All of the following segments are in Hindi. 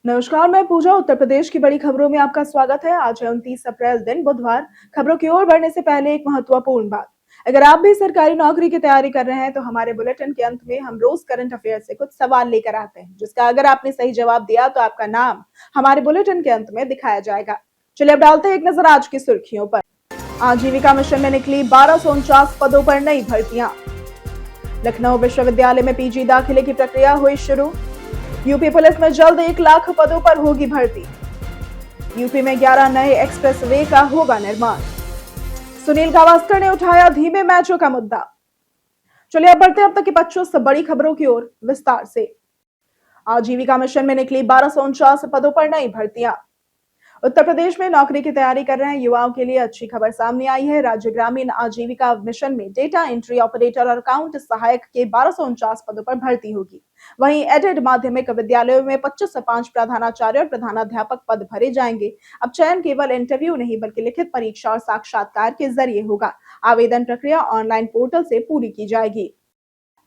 नमस्कार, मैं पूजा। उत्तर प्रदेश की बड़ी खबरों में आपका स्वागत है। आज है 29 अप्रैल, दिन बुधवार। खबरों की ओर बढ़ने से पहले एक महत्वपूर्ण बात। अगर आप भी सरकारी नौकरी की तैयारी कर रहे हैं तो हमारे बुलेटिन के अंत में हम रोज करंट अफेयर से कुछ सवाल लेकर आते हैं, जिसका अगर आपने सही जवाब दिया तो आपका नाम हमारे बुलेटिन के अंत में दिखाया जाएगा। चलिए अब डालते हैं एक नजर आज की सुर्खियों पर। आजीविका मिशन में निकली 1249 पदों पर नई भर्तियां। लखनऊ विश्वविद्यालय में पीजी दाखिले की प्रक्रिया हुई शुरू। यूपी पुलिस में जल्द 1 लाख पदों पर होगी भर्ती। यूपी में 11 नए एक्सप्रेसवे का होगा निर्माण। सुनील गावस्कर ने उठाया धीमे मैचों का मुद्दा। चलिए अब बढ़ते हैं अब तक की 25 बड़ी खबरों की ओर विस्तार से। आजीविका मिशन में निकली 1249 पदों पर नई भर्तियां। उत्तर प्रदेश में नौकरी की तैयारी कर रहे युवाओं के लिए अच्छी खबर सामने आई है। राज्य ग्रामीण आजीविका मिशन में डेटा एंट्री ऑपरेटर और अकाउंट सहायक के 1249 पदों पर भर्ती होगी। वहीं एडेड माध्यमिक विद्यालयों में 25 से 5 प्रधानाचार्य और प्रधानाध्यापक पद भरे जाएंगे। अब चयन केवल इंटरव्यू नहीं बल्कि लिखित परीक्षा और साक्षात्कार के जरिए होगा। आवेदन प्रक्रिया ऑनलाइन पोर्टल से पूरी की जाएगी।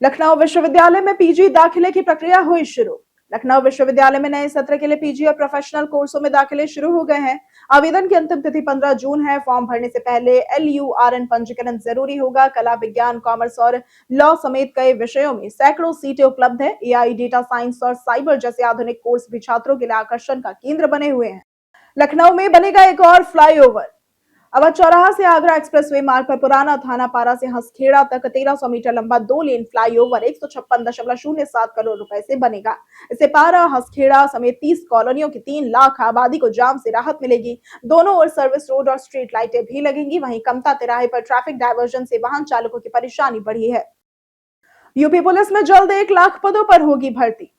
लखनऊ विश्वविद्यालय में पीजी दाखिले की प्रक्रिया हुई शुरू। लखनऊ विश्वविद्यालय में नए सत्र के लिए पीजी और प्रोफेशनल कोर्सों में दाखिले शुरू हो गए हैं। आवेदन की अंतिम तिथि 15 जून है। फॉर्म भरने से पहले LURN पंजीकरण जरूरी होगा। कला, विज्ञान, कॉमर्स और लॉ समेत कई विषयों में सैकड़ों सीटें उपलब्ध है। AI, डेटा साइंस और साइबर जैसे आधुनिक कोर्स भी छात्रों के लिए आकर्षण का केंद्र बने हुए हैं। लखनऊ में बनेगा एक और फ्लाईओवर। अवध चौराहा से आगरा एक्सप्रेसवे मार्ग पर पुराना थाना पारा से हंसखेड़ा तक 1300 मीटर लंबा 2 लेन फ्लाईओवर 156.07 करोड़ रुपए से बनेगा। इससे पारा, हंसखेड़ा समेत 30 कॉलोनियों की 3 लाख आबादी को जाम से राहत मिलेगी। दोनों ओर सर्विस रोड और स्ट्रीट लाइटें भी लगेंगी। वहीं कमता तिराहे पर ट्रैफिक डायवर्जन से वाहन चालकों की परेशानी बढ़ी है। यूपी पुलिस में जल्द 1 लाख पदों पर होगी भर्ती।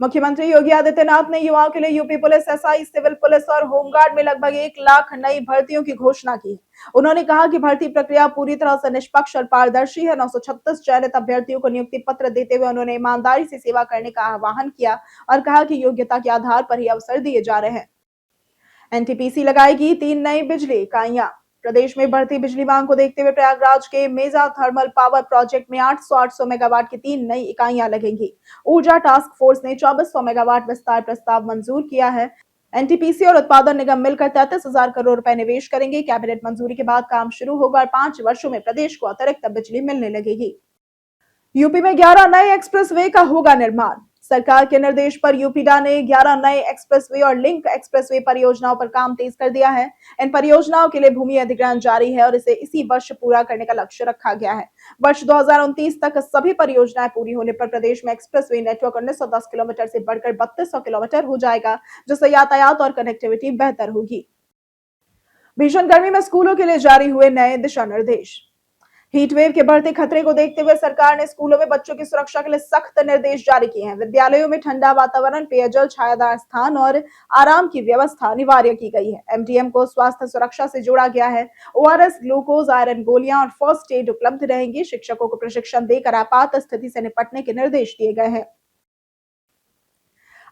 मुख्यमंत्री योगी आदित्यनाथ ने युवाओं के लिए UP police, SI, civil police और होमगार्ड में लगभग 1 लाख नई भर्तियों की घोषणा की। उन्होंने कहा कि भर्ती प्रक्रिया पूरी तरह से निष्पक्ष और पारदर्शी है। 936 चयनित अभ्यर्थियों को नियुक्ति पत्र देते हुए उन्होंने ईमानदारी से सेवा करने का आह्वान किया और कहा कि योग्यता के आधार पर ही अवसर दिए जा रहे हैं। NTPC लगाएगी 3 नई बिजली इकाइयां। प्रदेश में बढ़ती बिजली मांग को देखते हुए प्रयागराज के मेजा थर्मल पावर प्रोजेक्ट में 800 मेगावाट की 3 नई इकाइयां लगेंगी। ऊर्जा टास्क फोर्स ने 2400 मेगावाट विस्तार प्रस्ताव मंजूर किया है। NTPC और उत्पादन निगम मिलकर 33,000 करोड़ रुपए निवेश करेंगे। कैबिनेट मंजूरी के बाद काम शुरू होगा और 5 वर्षों में प्रदेश को अतिरिक्त बिजली मिलने लगेगी। यूपी में 11 नए एक्सप्रेसवे का होगा निर्माण। सरकार के निर्देश पर यूपीडा ने 11 नए एक्सप्रेसवे और लिंक एक्सप्रेसवे परियोजनाओं पर काम तेज कर दिया है। इन परियोजनाओं के लिए भूमि अधिग्रहण जारी है और इसे इसी वर्ष पूरा करने का लक्ष्य रखा गया है। वर्ष 2029 तक सभी परियोजनाएं पूरी होने पर प्रदेश में एक्सप्रेसवे नेटवर्क 1910 किलोमीटर से बढ़कर 3200 किलोमीटर हो जाएगा, जिससे यातायात और कनेक्टिविटी बेहतर होगी। भीषण गर्मी में स्कूलों के लिए जारी हुए नए दिशा निर्देश। हीट वेव के बढ़ते खतरे को देखते हुए सरकार ने स्कूलों में बच्चों की सुरक्षा के लिए सख्त निर्देश जारी किए हैं। विद्यालयों में ठंडा वातावरण, पेयजल, छायादार स्थान और आराम की व्यवस्था अनिवार्य की गई है। MDM को स्वास्थ्य सुरक्षा से जोड़ा गया है। ORS, ग्लूकोज, आयरन गोलियां और फर्स्ट एड उपलब्ध रहेंगी। शिक्षकों को प्रशिक्षण देकर आपात स्थिति से निपटने के निर्देश दिए गए हैं।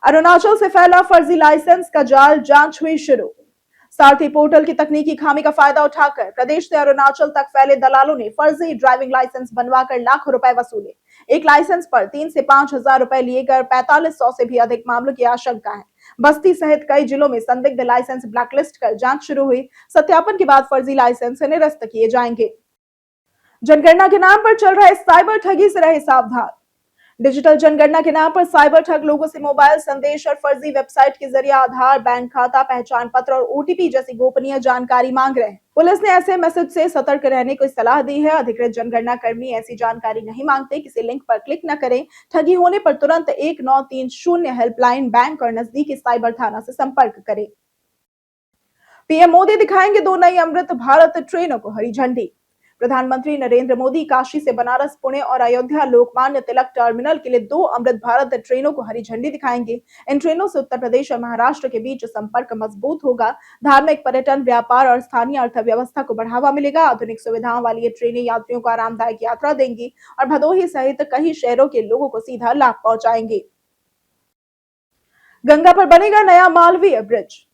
अरुणाचल से फैला फर्जी लाइसेंस का जाल, जांच हुई शुरू। सारथी पोर्टल की तकनीकी खामी का फायदा उठाकर प्रदेश से अरुणाचल तक फैले दलालों ने फर्जी ड्राइविंग लाइसेंस बनवाकर लाखों रुपए वसूले। एक लाइसेंस पर 3 से 5 हजार रुपए लिए गए। 4500 से भी अधिक मामलों की आशंका है। बस्ती सहित कई जिलों में संदिग्ध लाइसेंस ब्लैकलिस्ट कर जांच शुरू हुई। सत्यापन के बाद फर्जी लाइसेंस निरस्त किए जाएंगे। जनगणना के नाम पर चल रहे साइबर ठगी से रहे सावधान। डिजिटल जनगणना के नाम पर साइबर ठग लोगों से मोबाइल संदेश और फर्जी वेबसाइट के जरिए आधार, बैंक खाता, पहचान पत्र और OTP जैसी गोपनीय जानकारी मांग रहे हैं। पुलिस ने ऐसे मैसेज से सतर्क रहने की सलाह दी है। अधिकृत जनगणना कर्मी ऐसी जानकारी नहीं मांगते। किसी लिंक पर क्लिक न करें। ठगी होने पर तुरंत 1930 हेल्पलाइन, बैंक और नजदीकी साइबर थाना से संपर्क करें। PM मोदी दिखाएंगे 2 नई अमृत भारत ट्रेनों को हरी झंडी। प्रधानमंत्री नरेंद्र मोदी काशी से बनारस, पुणे और अयोध्या लोकमान्य तिलक टर्मिनल के लिए 2 अमृत भारत ट्रेनों को हरी झंडी दिखाएंगे। इन ट्रेनों से उत्तर प्रदेश और महाराष्ट्र के बीच संपर्क मजबूत होगा। धार्मिक, पर्यटन, व्यापार और स्थानीय अर्थव्यवस्था को बढ़ावा मिलेगा। आधुनिक सुविधाओं वाली ये ट्रेनें यात्रियों को आरामदायक यात्रा देंगी और भदोही सहित कई शहरों के लोगों को सीधा लाभ पहुंचाएंगी। गंगा पर बनेगा नया मालवीय ब्रिज।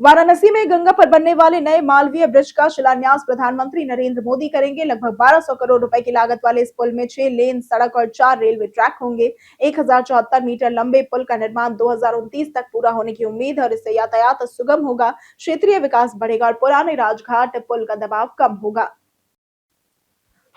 वाराणसी में गंगा पर बनने वाले नए मालवीय ब्रिज का शिलान्यास प्रधानमंत्री नरेंद्र मोदी करेंगे। लगभग 1200 करोड़ रुपए की लागत वाले इस पुल में 6 लेन सड़क और 4 रेलवे ट्रैक होंगे। 1074 मीटर लंबे पुल का निर्माण 2029 तक पूरा होने की उम्मीद है और इससे यातायात सुगम होगा, क्षेत्रीय विकास बढ़ेगा और पुराने राजघाट पुल का दबाव कम होगा।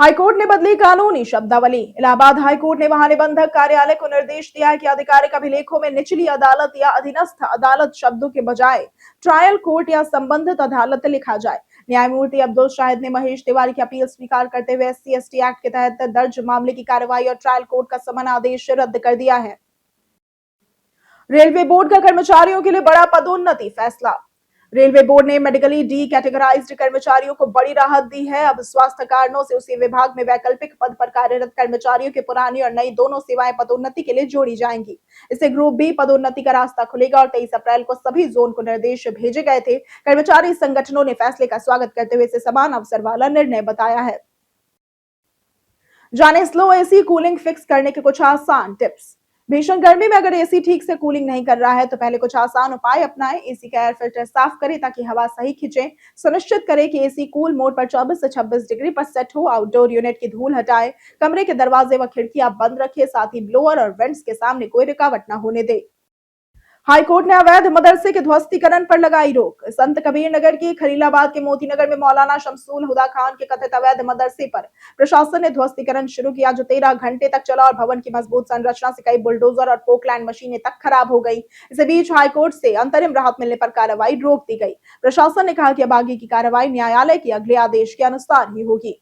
हाईकोर्ट ने बदली कानूनी शब्दावली। इलाहाबाद हाईकोर्ट ने महानिबंधक कार्यालय को निर्देश दिया है कि आधिकारिक अभिलेखों में निचली अदालत या अधीनस्थ अदालत शब्दों के बजाय ट्रायल कोर्ट या संबंधित अदालत लिखा जाए। न्यायमूर्ति अब्दुल शाहिद ने महेश तिवारी की अपील स्वीकार करते हुए SC/ST एक्ट के तहत दर्ज मामले की कार्रवाई और ट्रायल कोर्ट का समन आदेश रद्द कर दिया है। रेलवे बोर्ड का कर्मचारियों के लिए बड़ा पदोन्नति फैसला। रेलवे बोर्ड ने मेडिकली डी कैटेगराइज्ड कर्मचारियों को बड़ी राहत दी है। अब स्वास्थ्य कारणों से उसी विभाग में वैकल्पिक पद पर कार्यरत कर्मचारियों की पुरानी और नई दोनों सेवाएं पदोन्नति के लिए जोड़ी जाएंगी। इससे ग्रुप बी पदोन्नति का रास्ता खुलेगा और 23 अप्रैल को सभी जोन को निर्देश भेजे गए थे। कर्मचारी संगठनों ने फैसले का स्वागत करते हुए इसे समान अवसर वाला निर्णय बताया है। जाने स्लो एसी कूलिंग फिक्स करने के कुछ आसान टिप्स। भीषण गर्मी में अगर एसी ठीक से कूलिंग नहीं कर रहा है तो पहले कुछ आसान उपाय अपनाएं। एसी का एयर फिल्टर साफ करें ताकि हवा सही खींचे। सुनिश्चित करें कि एसी कूल मोड पर 24 से 26 डिग्री पर सेट हो। आउटडोर यूनिट की धूल हटाएं। कमरे के दरवाजे व खिड़कियां बंद रखें। साथ ही ब्लोअर और वेंट्स के सामने कोई रुकावट न होने दें। हाईकोर्ट ने अवैध मदरसे के ध्वस्तीकरण पर लगाई रोक। संत कबीर नगर की खलीलाबाद के मोतीनगर में मौलाना शमसूल हुदा खान के कथित अवैध मदरसे पर प्रशासन ने ध्वस्तीकरण शुरू किया, जो 13 घंटे तक चला और भवन की मजबूत संरचना से कई बुलडोजर और पोकलैंड मशीनें तक खराब हो गई। इसी बीच हाईकोर्ट से अंतरिम राहत मिलने पर कार्रवाई रोक दी गई। प्रशासन ने कहा कि अब आगे की कार्रवाई न्यायालय के अगले आदेश के अनुसार ही होगी।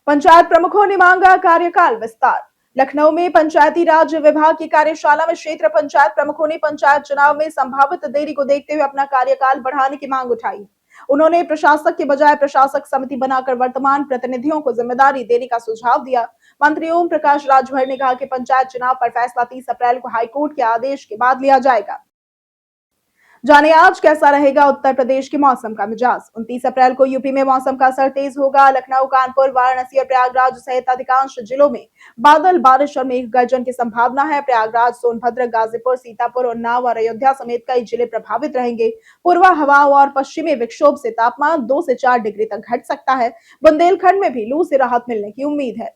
पंचायत प्रमुखों ने मांगा कार्यकाल विस्तार। लखनऊ में पंचायती राज विभाग की कार्यशाला में क्षेत्र पंचायत प्रमुखों ने पंचायत चुनाव में संभावित देरी को देखते हुए अपना कार्यकाल बढ़ाने की मांग उठाई। उन्होंने प्रशासक के बजाय प्रशासक समिति बनाकर वर्तमान प्रतिनिधियों को जिम्मेदारी देने का सुझाव दिया। मंत्री ओम प्रकाश राजभर ने कहा कि पंचायत चुनाव पर फैसला 30 अप्रैल को हाईकोर्ट के आदेश के बाद लिया जाएगा। जाने आज कैसा रहेगा उत्तर प्रदेश के मौसम का मिजाज। 29 अप्रैल को यूपी में मौसम का असर तेज होगा। लखनऊ, कानपुर, वाराणसी और प्रयागराज सहित अधिकांश जिलों में बादल, बारिश और मेघ गर्जन की संभावना है। प्रयागराज, सोनभद्र, गाजीपुर, सीतापुर, उन्नाव और अयोध्या समेत कई जिले प्रभावित रहेंगे। पूर्वा हवाओं और पश्चिमी विक्षोभ से तापमान 2 से 4 डिग्री तक घट सकता है। बुंदेलखंड में भी लू से राहत मिलने की उम्मीद है।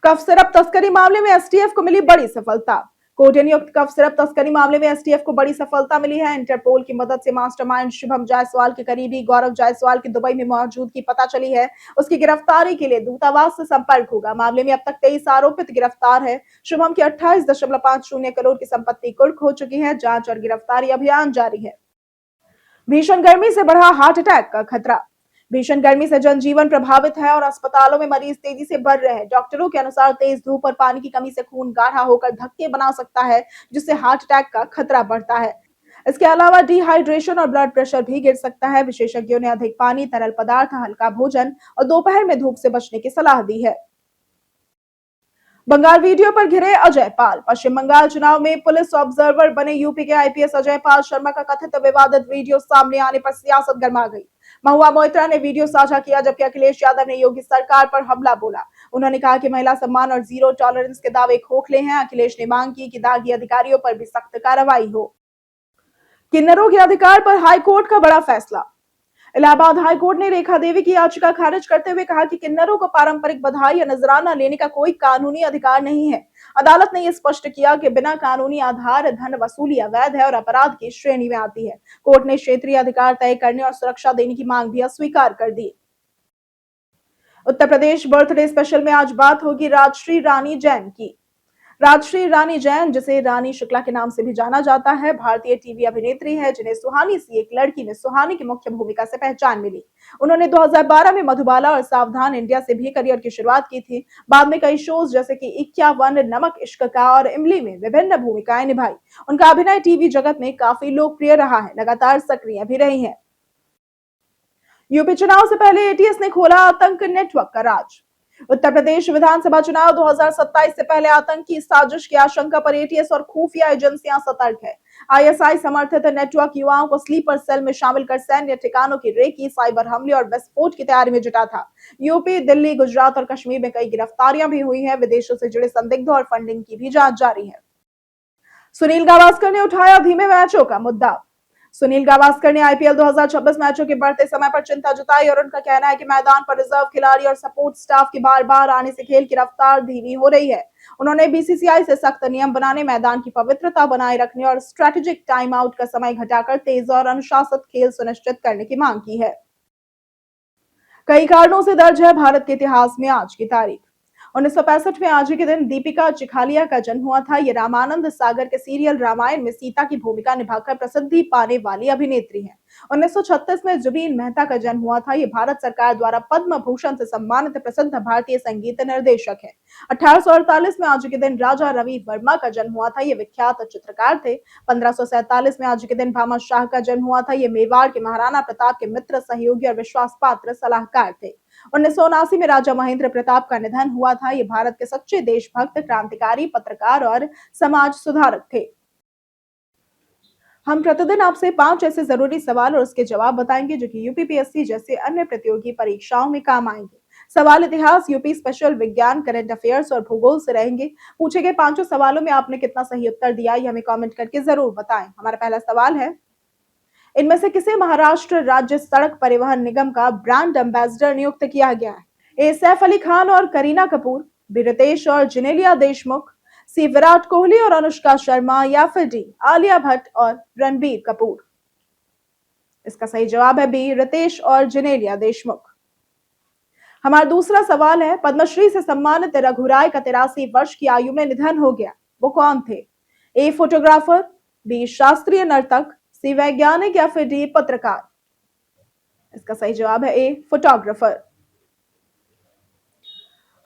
कफ सिरप तस्करी मामले में एसटीएफ को मिली बड़ी सफलता। कोर्ट नियुक्त कफ सिरप तस्करी मामले में एसटीएफ को बड़ी सफलता मिली है। इंटरपोल की मदद से मास्टरमाइंड शुभम जायसवाल के करीबी गौरव जायसवाल की दुबई में मौजूदगी पता चली है। उसकी गिरफ्तारी के लिए दूतावास से संपर्क होगा। मामले में अब तक 23 आरोपित गिरफ्तार है। शुभम की 28.50 करोड़ की संपत्ति कुर्क हो चुकी है। जांच और गिरफ्तारी अभियान जारी है। भीषण गर्मी से बढ़ा हार्ट अटैक का खतरा। भीषण गर्मी से जनजीवन प्रभावित है और अस्पतालों में मरीज तेजी से बढ़ रहे हैं। डॉक्टरों के अनुसार तेज धूप और पानी की कमी से खून गाढ़ा होकर धक्के बना सकता है, जिससे हार्ट अटैक का खतरा बढ़ता है। इसके अलावा डिहाइड्रेशन और ब्लड प्रेशर भी गिर सकता है। विशेषज्ञों ने अधिक पानी, तरल पदार्थ, हल्का भोजन और दोपहर में धूप से बचने की सलाह दी है। बंगाल वीडियो पर घिरे अजय पाल। पश्चिम बंगाल चुनाव में पुलिस ऑब्जर्वर बने यूपी के आईपीएस अजय पाल शर्मा का कथित विवादित वीडियो सामने आने पर सियासत गर्मा गई। महुआ मोइत्रा ने वीडियो साझा किया, जबकि अखिलेश यादव ने योगी सरकार पर हमला बोला। उन्होंने कहा कि महिला सम्मान और जीरो टॉलरेंस के दावे खोखले हैं। अखिलेश ने मांग की कि दागी अधिकारियों पर भी सख्त कार्रवाई हो। किन्नरों के अधिकार पर हाईकोर्ट का बड़ा फैसला। इलाहाबाद हाईकोर्ट ने रेखा देवी की याचिका खारिज करते हुए कहा कि किन्नरों को पारंपरिक बधाई या नजराना लेने का कोई कानूनी अधिकार नहीं है। अदालत ने यह स्पष्ट किया कि बिना कानूनी आधार धन वसूली अवैध है और अपराध की श्रेणी में आती है। कोर्ट ने क्षेत्रीय अधिकार तय करने और सुरक्षा देने की मांग भी अस्वीकार कर दी। उत्तर प्रदेश बर्थडे स्पेशल में आज बात होगी राजश्री रानी जैन की। राजश्री रानी जैन, जिसे रानी शुक्ला के नाम से भी जाना जाता है, भारतीय टीवी अभिनेत्री है जिन्हें सुहानी सी एक लड़की में सुहानी की मुख्य भूमिका से पहचान मिली। उन्होंने 2012 में मधुबाला और सावधान इंडिया से भी करियर की शुरुआत की थी। बाद में कई शोज जैसे कि 51, नमक इश्क का और इमली में विभिन्न भूमिकाएं निभाई। उनका अभिनय टीवी जगत में काफी लोकप्रिय रहा है, लगातार सक्रिय भी रही है। यूपी चुनाव से पहले एटीएस ने खोला आतंक नेटवर्क का राज। उत्तर प्रदेश विधानसभा चुनाव 2027 से पहले आतंकी साजिश की आशंका पर एटीएस और खुफिया एजेंसियां सतर्क है। आईएसआई समर्थित नेटवर्क युवाओं को स्लीपर सेल में शामिल कर सैन्य ठिकानों की रेकी, साइबर हमले और विस्फोट की तैयारी में जुटा था। यूपी, दिल्ली, गुजरात और कश्मीर में कई गिरफ्तारियां भी हुई है। विदेशों से जुड़े संदिग्ध और फंडिंग की भी जांच जारी है। सुनील गावस्कर ने उठाया धीमे मैचों का मुद्दा। सुनील गावस्कर ने आईपीएल 2026 मैचों के बढ़ते समय पर चिंता जताई और उनका कहना है कि मैदान पर रिजर्व खिलाड़ी और सपोर्ट स्टाफ की बार-बार आने से खेल की रफ्तार धीमी हो रही है। उन्होंने बीसीसीआई से सख्त नियम बनाने, मैदान की पवित्रता बनाए रखने और स्ट्रेटेजिक टाइम आउट का समय घटाकर तेज और अनुशासित खेल सुनिश्चित करने की मांग की है। कई कारणों से दर्ज है भारत के इतिहास में आज की तारीख। 1965 में आज ही के दिन दीपिका चिखालिया का जन्म हुआ था। ये रामानंद सागर के सीरियल रामायण में सीता की भूमिका निभाकर प्रसिद्धि पाने वाली अभिनेत्री हैं। 1936 में जुबीन मेहता का जन्म हुआ था। ये भारत सरकार द्वारा पद्म भूषण से सम्मानित प्रसिद्ध भारतीय संगीत निर्देशक है। 1848 में आज के दिन राजा रवि वर्मा का जन्म हुआ था। ये विख्यात चित्रकार थे। 1547 में आज के दिन भामा शाह का जन्म हुआ था। ये मेवाड़ के महाराणा प्रताप के मित्र, सहयोगी और विश्वास पात्र सलाहकार थे। 1979 में राजा महेंद्र प्रताप का निधन हुआ था। ये भारत के सच्चे देशभक्त, क्रांतिकारी, पत्रकार और समाज सुधारक थे। हम प्रतिदिन आपसे 5 ऐसे जरूरी सवाल और उसके जवाब बताएंगे जो कि यूपीपीएससी जैसे अन्य प्रतियोगी परीक्षाओं में काम आएंगे। सवाल इतिहास, यूपी स्पेशल, विज्ञान, करंट अफेयर्स और भूगोल से रहेंगे। पूछे गए 5 सवालों में आपने कितना सही उत्तर दिया ये हमें कमेंट करके जरूर बताएं। हमारा पहला सवाल है, इनमें से किसे महाराष्ट्र राज्य सड़क परिवहन निगम का ब्रांड एम्बेसडर नियुक्त किया गया है? ए सैफ अली खान और करीना कपूर, बी रितेश और जिनेलिया देशमुख, सी विराट कोहली और अनुष्का शर्मा, या फिर डी आलिया भट्ट और रणबीर कपूर? इसका सही जवाब है बी रितेश और जिनेलिया देशमुख। हमारा दूसरा सवाल है, पद्मश्री से सम्मानित रघुराय का 83 वर्ष की आयु में निधन हो गया, वो कौन थे? ए फोटोग्राफर, बी शास्त्रीय नर्तक, सी वैज्ञानिक, या फिर डी पत्रकार? इसका सही जवाब है ए फोटोग्राफर।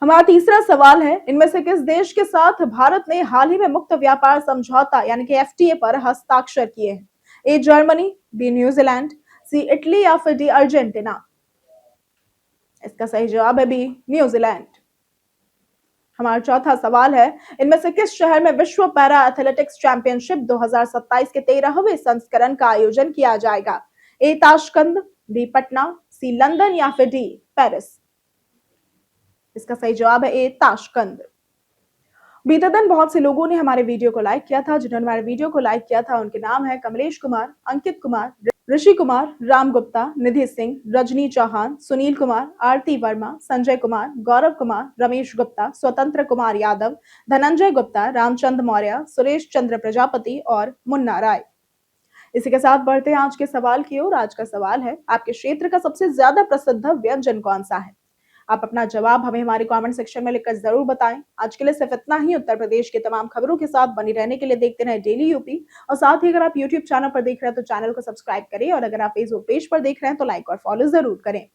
हमारा तीसरा सवाल है, इनमें से किस देश के साथ भारत ने हाल ही में मुक्त व्यापार समझौता यानी कि एफटीए पर हस्ताक्षर किए हैं? A Germany, B New Zealand, C Italy, या फिर डी अर्जेंटीना? इसका सही जवाब है बी न्यूजीलैंड। हमारा चौथा सवाल है, इनमें से किस शहर में विश्व पैरा एथलेटिक्स चैंपियनशिप 2027 के 13वें संस्करण का आयोजन किया जाएगा? ए ताशकंद, बी पटना, सी लंदन, या फिर डी पेरिस? इसका सही जवाब है ए ताशकंद। बीते दिन बहुत से लोगों ने हमारे वीडियो को लाइक किया था। जिन्होंने हमारे वीडियो को लाइक किया था उनके नाम है कमलेश कुमार, अंकित कुमार, ऋषि कुमार, राम गुप्ता, निधि सिंह, रजनी चौहान, सुनील कुमार, आरती वर्मा, संजय कुमार, गौरव कुमार, रमेश गुप्ता, स्वतंत्र कुमार यादव, धनंजय गुप्ता, रामचंद्र मौर्य, सुरेश चंद्र प्रजापति और मुन्ना राय। इसी के साथ बढ़ते हैं आज के सवाल की ओर। आज का सवाल है, आपके क्षेत्र का सबसे ज्यादा प्रसिद्ध व्यंजन कौन सा है? आप अपना जवाब हमें हमारे कमेंट सेक्शन में लिखकर जरूर बताएं। आज के लिए सिर्फ इतना ही। उत्तर प्रदेश के तमाम खबरों के साथ बनी रहने के लिए देखते रहें डेली यूपी। और साथ ही अगर आप यूट्यूब चैनल पर देख रहे हैं तो चैनल को सब्सक्राइब करें और अगर आप फेसबुक पेज पर देख रहे हैं तो लाइक और फॉलो जरूर करें।